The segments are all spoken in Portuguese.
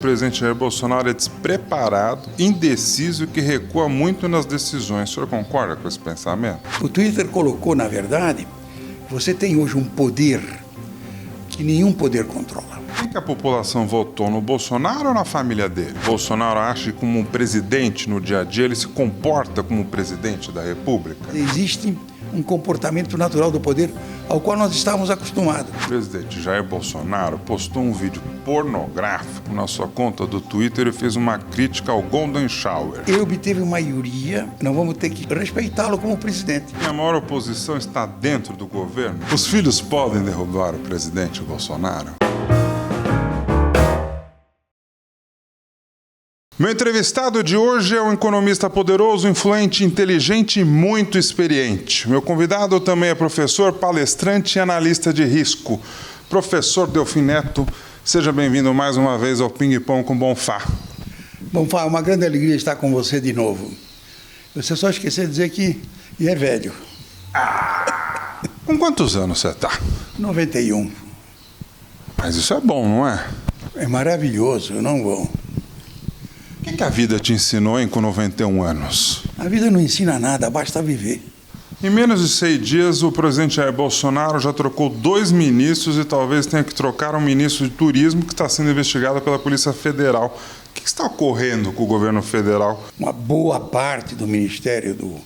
O presidente Jair Bolsonaro é despreparado, indeciso e que recua muito nas decisões. O senhor concorda com esse pensamento? O Twitter colocou, na verdade, você tem hoje um poder que nenhum poder controla. Quem que a população votou, no Bolsonaro ou na família dele? Bolsonaro acha que como um presidente no dia a dia ele se comporta como presidente da República? Existe um comportamento natural do poder ao qual nós estávamos acostumados. O presidente Jair Bolsonaro postou um vídeo pornográfico na sua conta do Twitter e fez uma crítica ao Golden Shower. Ele obteve maioria, nós vamos ter que respeitá-lo como presidente. E a maior oposição está dentro do governo. Os filhos podem derrubar o presidente Bolsonaro? Meu entrevistado de hoje é um economista poderoso, influente, inteligente e muito experiente. Meu convidado também é professor, palestrante e analista de risco. Professor Delfim Neto, seja bem-vindo mais uma vez ao Ping Pong com Bonfá. Bonfá, é uma grande alegria estar com você de novo. Você só esqueceu de dizer que é velho. Com quantos anos você está? 91. Mas isso é bom, não é? É maravilhoso, não vou. O que a vida te ensinou, hein, com 91 anos? A vida não ensina nada, basta viver. Em menos de 6 dias, o presidente Jair Bolsonaro já trocou 2 ministros e talvez tenha que trocar um ministro de turismo que está sendo investigado pela Polícia Federal. O que está ocorrendo com o governo federal? Uma boa parte do ministério do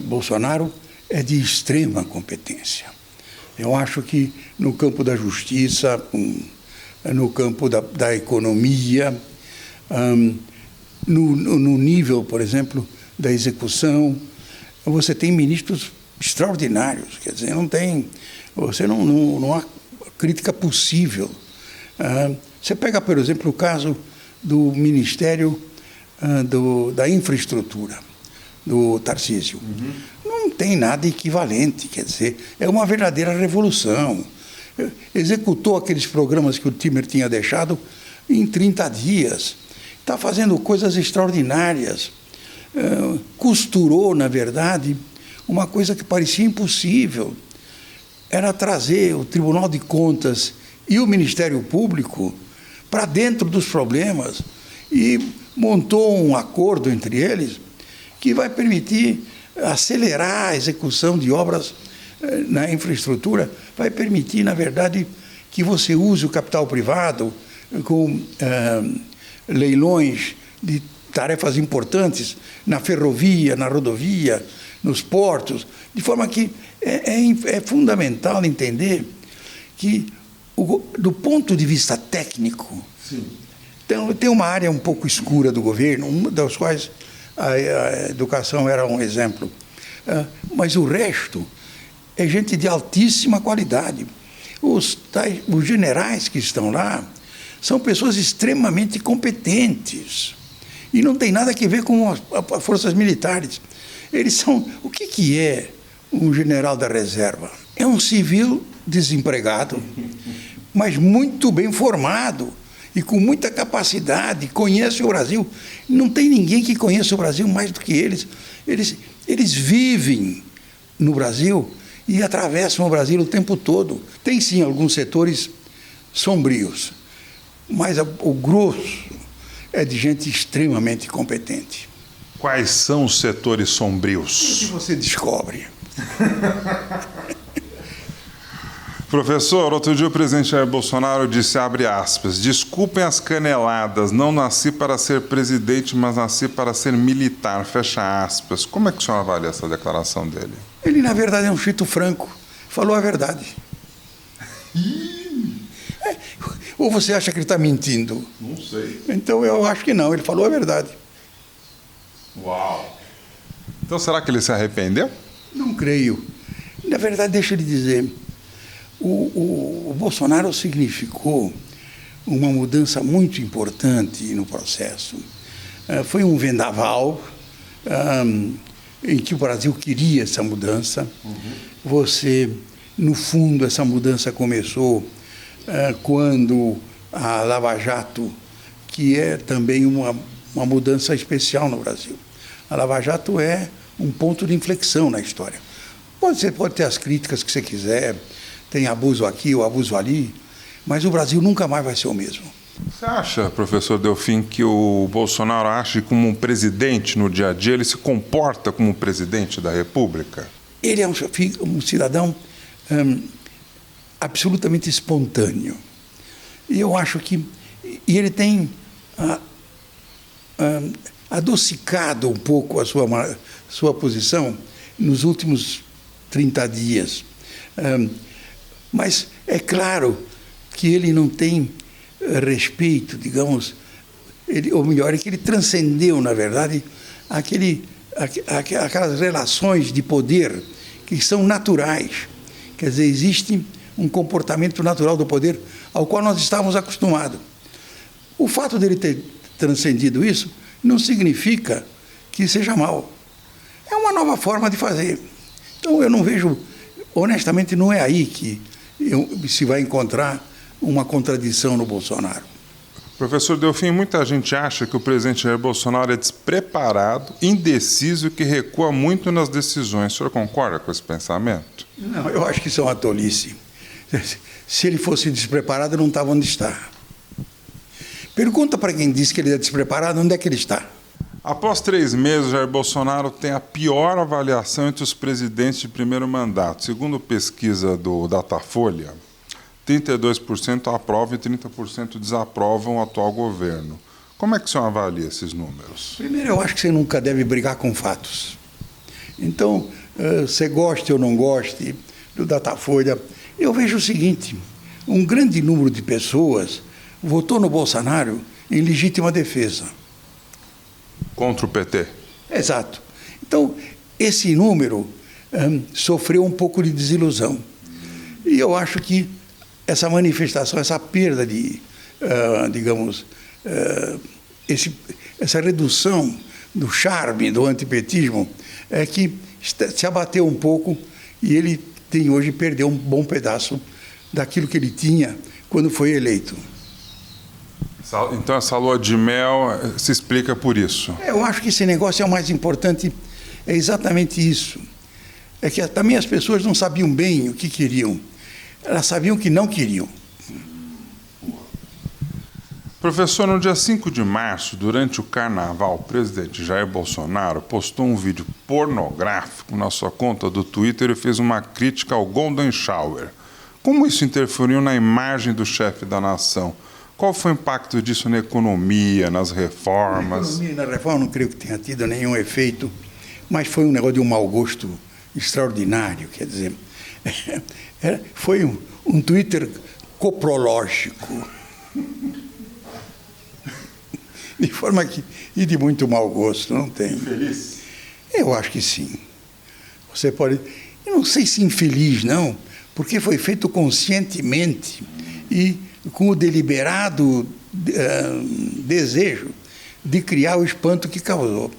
Bolsonaro é de extrema competência. Eu acho que no campo da justiça, no campo da economia, no nível, por exemplo, da execução, você tem ministros extraordinários, quer dizer, não há crítica possível. Você pega, por exemplo, o caso do Ministério da Infraestrutura, do Tarcísio. Não tem nada equivalente, quer dizer, é uma verdadeira revolução. Executou aqueles programas que o Temer tinha deixado em 30 dias. Está fazendo coisas extraordinárias. Costurou, na verdade, uma coisa que parecia impossível. Era trazer o Tribunal de Contas e o Ministério Público para dentro dos problemas e montou um acordo entre eles que vai permitir acelerar a execução de obras na infraestrutura, vai permitir, na verdade, que você use o capital privado com leilões de tarefas importantes na ferrovia, na rodovia, nos portos, de forma que é fundamental entender que, do ponto de vista técnico, tem uma área um pouco escura do governo, uma das quais a educação era um exemplo, mas o resto é gente de altíssima qualidade. Os generais que estão lá são pessoas extremamente competentes e não tem nada a ver com as forças militares. Eles são... O que é um general da reserva? É um civil desempregado, mas muito bem formado e com muita capacidade, conhece o Brasil. Não tem ninguém que conheça o Brasil mais do que eles. Eles vivem no Brasil e atravessam o Brasil o tempo todo. Tem, sim, alguns setores sombrios, mas o grosso é de gente extremamente competente. Quais são os setores O sombrios? que você descobre? Professor, outro dia o presidente Jair Bolsonaro disse, abre aspas, desculpem as caneladas, não nasci para ser presidente, mas nasci para ser militar, fecha aspas. Como é que o senhor avalia essa declaração dele? Ele, na verdade, é um chito franco. Falou a verdade. Ou você acha que ele está mentindo? Não sei. Então, eu acho que não. Ele falou a verdade. Uau! Então, será que ele se arrependeu? Não creio. Na verdade, deixa eu lhe dizer, o Bolsonaro significou uma mudança muito importante no processo. Foi um vendaval em que o Brasil queria essa mudança. Você, no fundo, essa mudança começou quando a Lava Jato, que é também uma mudança especial no Brasil. A Lava Jato é um ponto de inflexão na história. Você pode ter as críticas que você quiser, tem abuso aqui ou abuso ali, mas o Brasil nunca mais vai ser o mesmo. Você acha, professor Delfim, que o Bolsonaro age como um presidente no dia a dia? Ele se comporta como um presidente da República? Ele é um cidadão absolutamente espontâneo. E eu acho que ele tem adocicado um pouco a sua posição nos últimos 30 dias. Mas é claro que ele não tem respeito, digamos, ou melhor, é que ele transcendeu, na verdade, aquelas relações de poder que são naturais. Quer dizer, existe um comportamento natural do poder ao qual nós estávamos acostumados. O fato dele ter transcendido isso não significa que seja mal. É uma nova forma de fazer. Então, eu não vejo, honestamente, não é aí que se vai encontrar uma contradição no Bolsonaro. Professor Delfim, muita gente acha que o presidente Jair Bolsonaro é despreparado, indeciso e que recua muito nas decisões. O senhor concorda com esse pensamento? Não, eu acho que isso é uma tolice. Se ele fosse despreparado, não estava onde está. Pergunta para quem disse que ele é despreparado, onde é que ele está? Após 3 meses, Jair Bolsonaro tem a pior avaliação entre os presidentes de primeiro mandato. Segundo pesquisa do Datafolha, 32% aprovam e 30% desaprovam o atual governo. Como é que o senhor avalia esses números? Primeiro, eu acho que você nunca deve brigar com fatos. Então, você goste ou não goste do Datafolha, eu vejo o seguinte: um grande número de pessoas votou no Bolsonaro em legítima defesa. Contra o PT? Exato. Então, esse número sofreu um pouco de desilusão. E eu acho que essa manifestação, essa perda de, digamos, essa redução do charme do antipetismo é que se abateu um pouco e ele tem hoje perdeu um bom pedaço daquilo que ele tinha quando foi eleito. Então essa lua de mel se explica por isso? Eu acho que esse negócio é o mais importante, é exatamente isso. É que também as pessoas não sabiam bem o que queriam, elas sabiam que não queriam. Professor, no dia 5 de março, durante o carnaval, o presidente Jair Bolsonaro postou um vídeo pornográfico na sua conta do Twitter e fez uma crítica ao Golden Shower. Como isso interferiu na imagem do chefe da nação? Qual foi o impacto disso na economia, nas reformas? Na economia e na reforma não creio que tenha tido nenhum efeito, mas foi um negócio de um mau gosto extraordinário, quer dizer, foi um Twitter coprológico. De forma que, e de muito mau gosto, não tem. Infeliz? Eu acho que sim. Você pode, eu não sei se infeliz, não, porque foi feito conscientemente e com o deliberado desejo de criar o espanto que causou.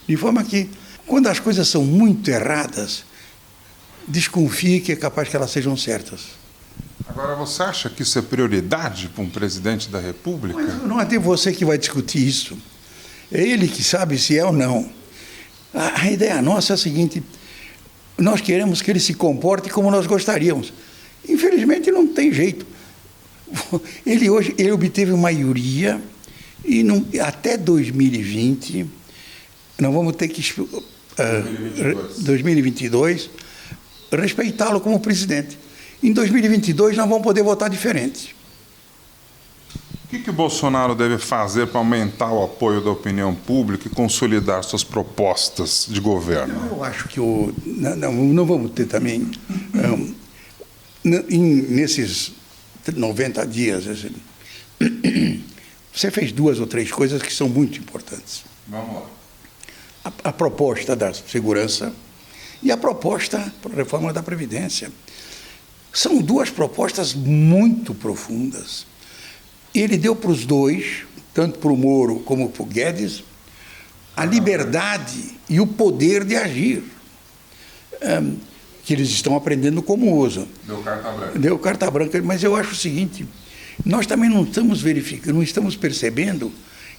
De forma que, quando as coisas são muito erradas, desconfie que é capaz que elas sejam certas. Agora, você acha que isso é prioridade para um presidente da República? Mas não é até você que vai discutir isso. É ele que sabe se é ou não. A ideia nossa é a seguinte: nós queremos que ele se comporte como nós gostaríamos. Infelizmente, não tem jeito. Ele obteve maioria e até 2020 nós vamos ter que 2022 respeitá-lo como presidente. Em 2022 nós vamos poder votar diferente. O que o Bolsonaro deve fazer para aumentar o apoio da opinião pública e consolidar suas propostas de governo? Eu acho que não vamos ter também nesses 90 dias. Você fez 2 ou 3 coisas que são muito importantes. Vamos lá. A proposta da segurança e a proposta para a reforma da Previdência. São 2 propostas muito profundas. Ele deu para os dois, tanto para o Moro como para o Guedes, a liberdade e o poder de agir, que eles estão aprendendo como usam. Deu carta branca. Deu carta branca, mas eu acho o seguinte: nós também não estamos verificando, não estamos percebendo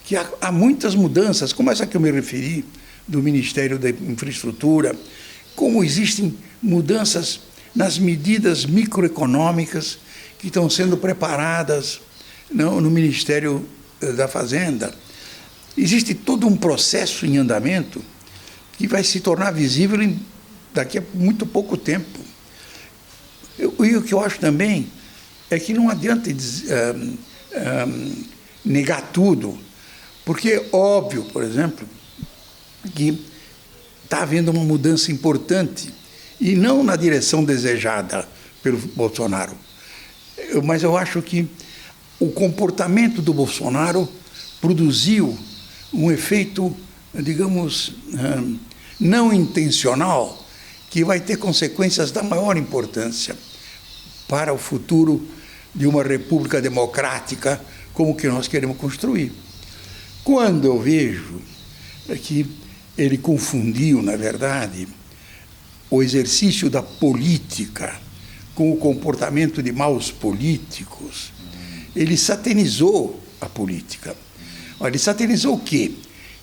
que há muitas mudanças, como essa que eu me referi, do Ministério da Infraestrutura, como existem mudanças nas medidas microeconômicas que estão sendo preparadas no Ministério da Fazenda. Existe todo um processo em andamento que vai se tornar visível daqui a muito pouco tempo. E o que eu acho também é que não adianta negar tudo, porque é óbvio, por exemplo, que está havendo uma mudança importante, e não na direção desejada pelo Bolsonaro. Mas eu acho que o comportamento do Bolsonaro produziu um efeito, digamos, não intencional, que vai ter consequências da maior importância para o futuro de uma república democrática como que nós queremos construir. Quando eu vejo que ele confundiu, na verdade, o exercício da política com o comportamento de maus políticos, ele satanizou a política. Ele satanizou o quê?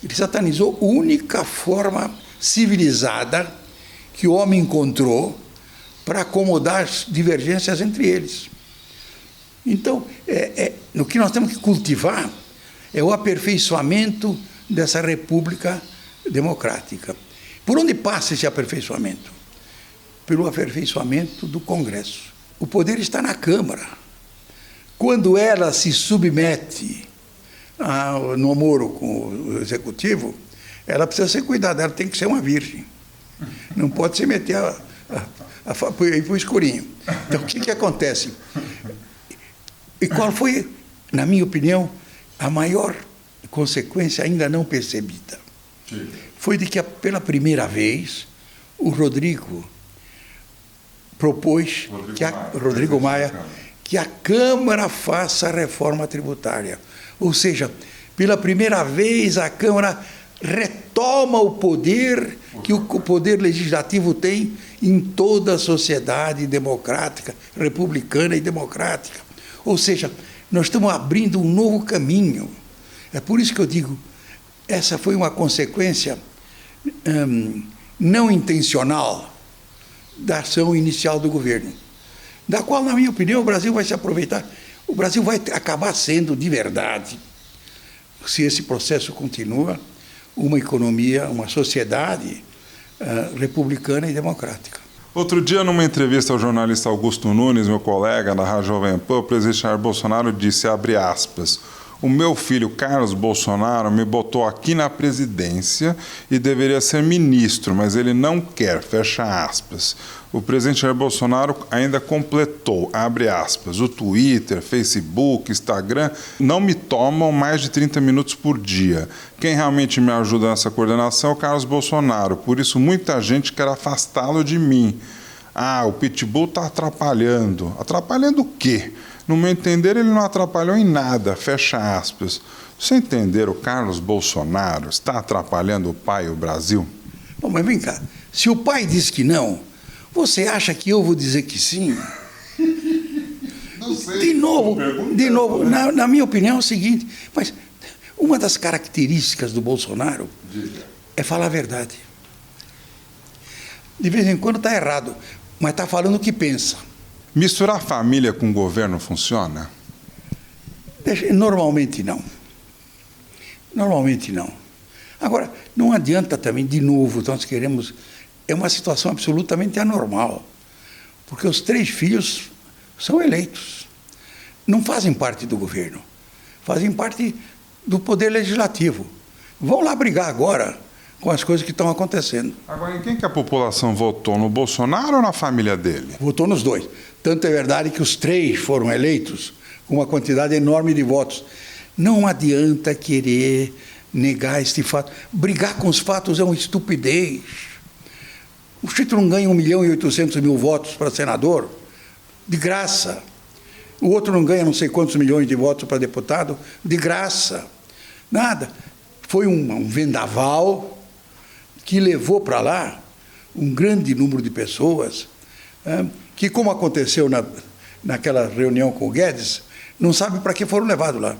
Ele satanizou a única forma civilizada que o homem encontrou para acomodar as divergências entre eles. Então, o que nós temos que cultivar é o aperfeiçoamento dessa república democrática. Por onde passa esse aperfeiçoamento? Pelo aperfeiçoamento do Congresso. O poder está na Câmara. Quando ela se submete no amoro com o Executivo, ela precisa ser cuidada, ela tem que ser uma virgem. Não pode se meter para o escurinho. Então, o que acontece? E qual foi, na minha opinião, a maior consequência ainda não percebida? Sim. Foi de que, pela primeira vez, o Rodrigo propôs, Rodrigo Maia, que a Câmara faça a reforma tributária. Ou seja, pela primeira vez a Câmara retoma o poder que o poder legislativo tem em toda a sociedade democrática, republicana e democrática. Ou seja, nós estamos abrindo um novo caminho. É por isso que eu digo, essa foi uma consequência não intencional da ação inicial do governo, da qual, na minha opinião, o Brasil vai se aproveitar. O Brasil vai acabar sendo, de verdade, se esse processo continua, uma economia, uma sociedade republicana e democrática. Outro dia, numa entrevista ao jornalista Augusto Nunes, meu colega da Rádio Jovem Pan, o presidente Jair Bolsonaro disse, abre aspas, o meu filho Carlos Bolsonaro me botou aqui na presidência e deveria ser ministro, mas ele não quer, fecha aspas. O presidente Jair Bolsonaro ainda completou, abre aspas, o Twitter, Facebook, Instagram não me tomam mais de 30 minutos por dia. Quem realmente me ajuda nessa coordenação é o Carlos Bolsonaro, por isso muita gente quer afastá-lo de mim. O Pitbull está atrapalhando. Atrapalhando o quê? No meu entender, ele não atrapalhou em nada, fecha aspas. Você entender, o Carlos Bolsonaro está atrapalhando o pai e o Brasil? Bom, mas vem cá, se o pai diz que não, você acha que eu vou dizer que sim? Não sei. De novo, na minha opinião é o seguinte, mas uma das características do Bolsonaro é falar a verdade. De vez em quando está errado, mas está falando o que pensa. Misturar família com governo funciona? Normalmente não. Normalmente não. Agora, não adianta também, de novo, nós queremos... É uma situação absolutamente anormal, porque os 3 filhos são eleitos. Não fazem parte do governo, fazem parte do poder legislativo. Vão lá brigar agora com as coisas que estão acontecendo. Agora, em quem que a população votou? No Bolsonaro ou na família dele? Votou nos 2. Tanto é verdade que os 3 foram eleitos com uma quantidade enorme de votos. Não adianta querer negar este fato. Brigar com os fatos é uma estupidez. O Chito não ganha 1.800.000 votos para senador, de graça. O outro não ganha não sei quantos milhões de votos para deputado, de graça. Nada. Foi um vendaval que levou para lá um grande número de pessoas que, como aconteceu naquela reunião com o Guedes, não sabe para que foram levados lá.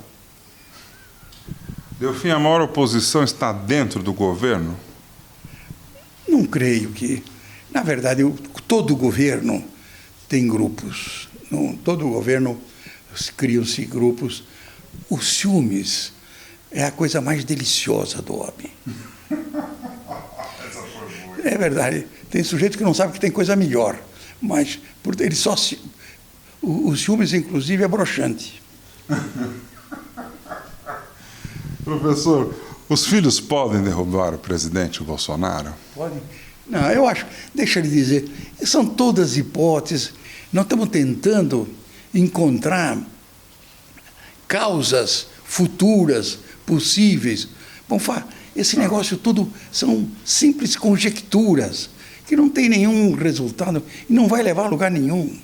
Delfim, a maior oposição está dentro do governo? Não creio que... Na verdade, todo o governo tem grupos. Todo governo criam-se grupos. Os ciúmes é a coisa mais deliciosa do homem. É verdade. Tem sujeito que não sabe que tem coisa melhor, mas ele só os ciúmes, inclusive, é broxante. Professor, os filhos podem derrubar o presidente Bolsonaro? Podem? Não, eu acho, deixa ele dizer, são todas hipóteses. Nós estamos tentando encontrar causas futuras, possíveis. Bom, esse negócio tudo são simples conjecturas, que não tem nenhum resultado e não vai levar a lugar nenhum.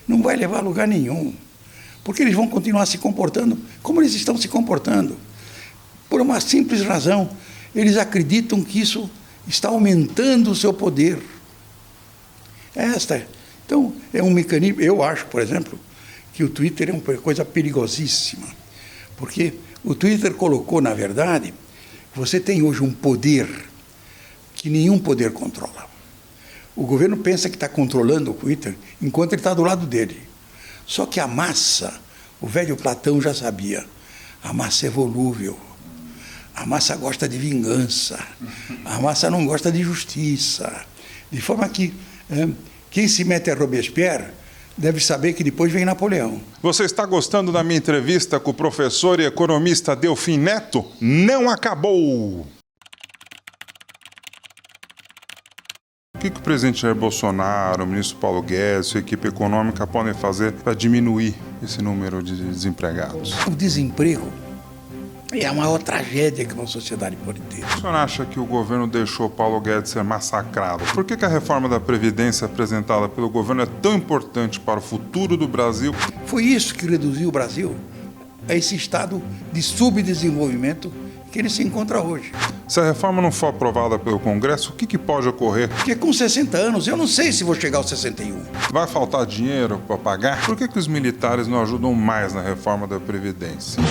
Não vai levar a lugar nenhum. Porque eles vão continuar se comportando como eles estão se comportando. Por uma simples razão, eles acreditam que isso está aumentando o seu poder. Então, é um mecanismo. Eu acho, por exemplo, que o Twitter é uma coisa perigosíssima, porque o Twitter colocou, na verdade, você tem hoje um poder que nenhum poder controla. O governo pensa que está controlando o Twitter enquanto ele está do lado dele. Só que a massa, o velho Platão já sabia, a massa é volúvel. A massa gosta de vingança, a massa não gosta de justiça. De forma que quem se mete a Robespierre deve saber que depois vem Napoleão. Você está gostando da minha entrevista com o professor e economista Delfim Neto? Não acabou! O que o presidente Jair Bolsonaro, o ministro Paulo Guedes, sua equipe econômica podem fazer para diminuir esse número de desempregados? O desemprego é a maior tragédia que uma sociedade pode ter. O senhor acha que o governo deixou Paulo Guedes ser massacrado? Por que a reforma da Previdência apresentada pelo governo é tão importante para o futuro do Brasil? Foi isso que reduziu o Brasil a esse estado de subdesenvolvimento que ele se encontra hoje. Se a reforma não for aprovada pelo Congresso, o que pode ocorrer? Porque com 60 anos, eu não sei se vou chegar aos 61. Vai faltar dinheiro para pagar? Por que os militares não ajudam mais na reforma da Previdência?